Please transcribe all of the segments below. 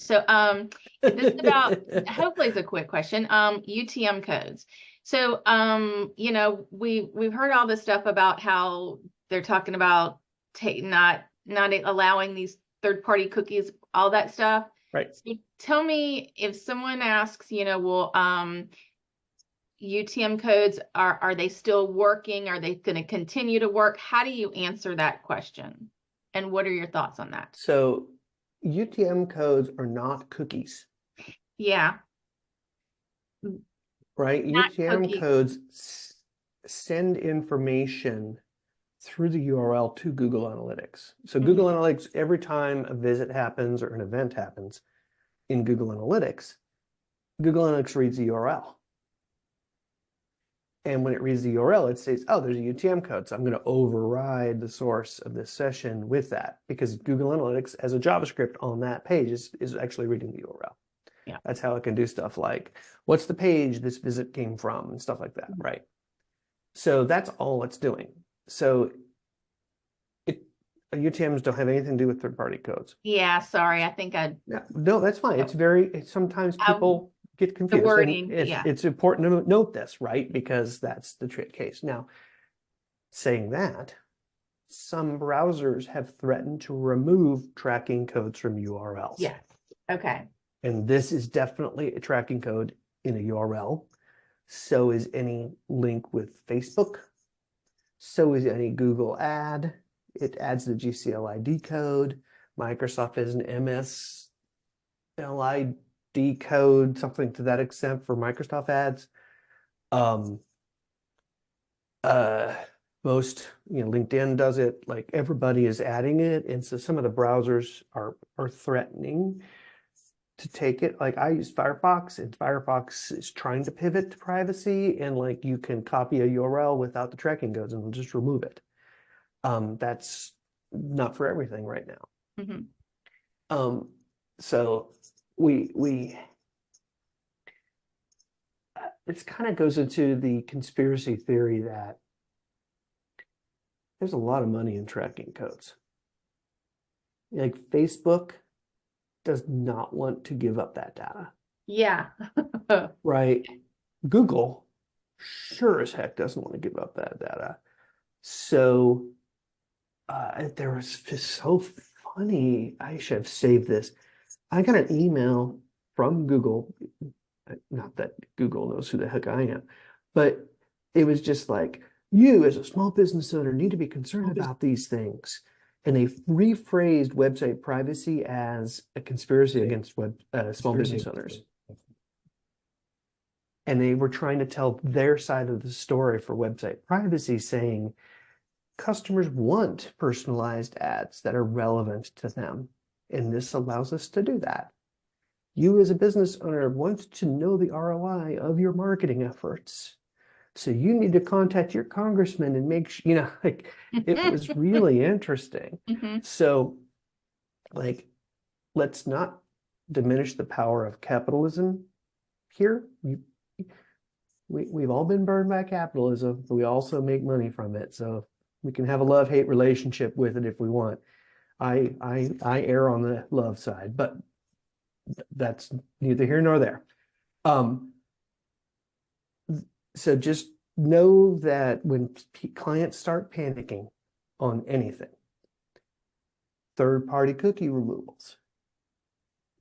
So this is about, hopefully it's a quick question, UTM codes. So we've heard all this stuff about how they're talking about not allowing these third-party cookies, all that stuff. Right. So tell me, if someone asks, UTM codes, are they still working? Are they going to continue to work? How do you answer that question? And what are your thoughts on that? So UTM codes are not cookies. Yeah. Right? Not UTM cookies. codes send information through the URL to Google Analytics. So Google Analytics, every time a visit happens or an event happens in Google Analytics reads the URL. And when it reads the URL, it says, oh, there's a UTM code. So I'm going to override the source of this session with that, because Google Analytics as a JavaScript on that page is actually reading the URL. Yeah. That's how it can do stuff like, what's the page this visit came from, and stuff like that, right? So that's all it's doing. So UTMs don't have anything to do with third-party codes. Yeah, sorry. I think no, that's fine. It's sometimes people get confused. The wording, It's important to note this, right? Because that's the case. Now, saying that, some browsers have threatened to remove tracking codes from URLs. Yes. Okay. And this is definitely a tracking code in a URL. So is any link with Facebook. So is any Google ad. It adds the GCLID code. Microsoft has an MSLID code, something to that extent for Microsoft ads. Most, LinkedIn does it. Like, everybody is adding it, and so some of the browsers are threatening to take it. Like, I use Firefox, and Firefox is trying to pivot to privacy, and like, you can copy a URL without the tracking codes and they'll just remove it. That's not for everything right now. So it kind of goes into the conspiracy theory that there's a lot of money in tracking codes. Like, Facebook does not want to give up that data. Yeah. Right? Google sure as heck doesn't want to give up that data. So there was just so funny. I should have saved this. I got an email from Google. Not that Google knows who the heck I am, but it was just like, you as a small business owner need to be concerned about these things. And they rephrased website privacy as a conspiracy against small business owners. And they were trying to tell their side of the story for website privacy, saying customers want personalized ads that are relevant to them. And this allows us to do that. You as a business owner want to know the ROI of your marketing efforts. So you need to contact your congressman and make sure, like, it was really interesting. So, like, let's not diminish the power of capitalism here. We've all been burned by capitalism, but we also make money from it. So we can have a love-hate relationship with it if we want. I err on the love side, but that's neither here nor there. So just know that when clients start panicking on anything, third-party cookie removals,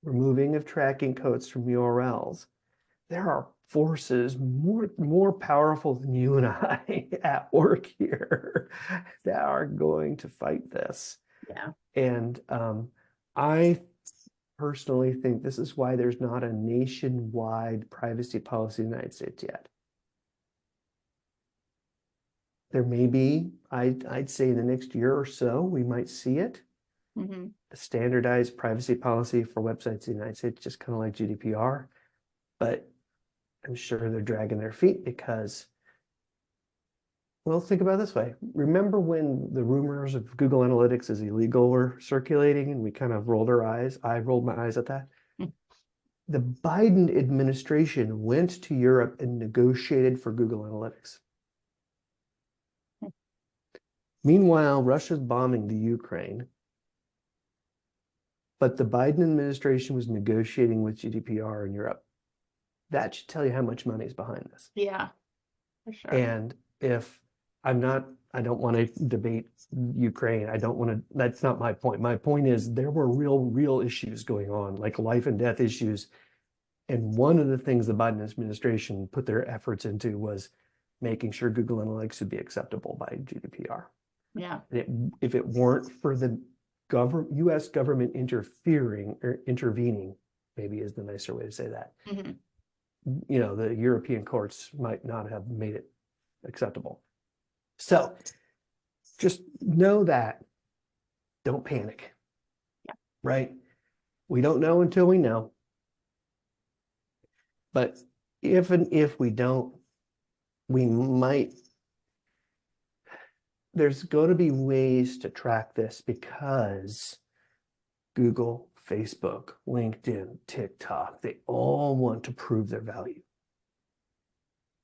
removing of tracking codes from URLs, there are forces more powerful than you and I at work here that are going to fight this. Yeah. And I personally think this is why there's not a nationwide privacy policy in the United States yet. There may be, I'd say in the next year or so, we might see it. A standardized privacy policy for websites in the United States, just kind of like GDPR. But I'm sure they're dragging their feet because, well, think about it this way. Remember when the rumors of Google Analytics as illegal were circulating and we kind of rolled our eyes? I rolled my eyes at that. The Biden administration went to Europe and negotiated for Google Analytics. Meanwhile, Russia's bombing the Ukraine. but the Biden administration was negotiating with GDPR in Europe. That should tell you how much money is behind this. Yeah, for sure. And if I don't want to debate Ukraine. That's not my point. My point is there were real issues going on, like life and death issues. And one of the things the Biden administration put their efforts into was making sure Google Analytics would be acceptable by GDPR. Yeah. If it weren't for the U.S. government interfering or intervening, maybe is the nicer way to say that, the European courts might not have made it acceptable. So just know that. Don't panic. Yeah. Right? We don't know until we know. But if we don't, there's going to be ways to track this because Google, Facebook, LinkedIn, TikTok, they all want to prove their value.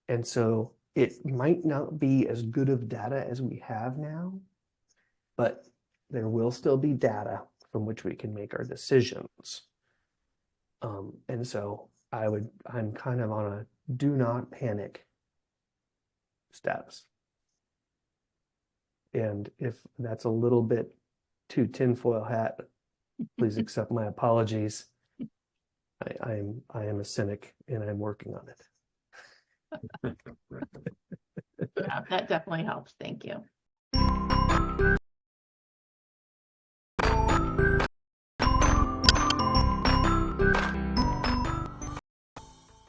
And so it might not be as good of data as we have now, but there will still be data from which we can make our decisions. And so I'm kind of on a do not panic status. And if that's a little bit too tinfoil hat, please accept my apologies. I am a cynic and I'm working on it. Yeah, that definitely helps. Thank you.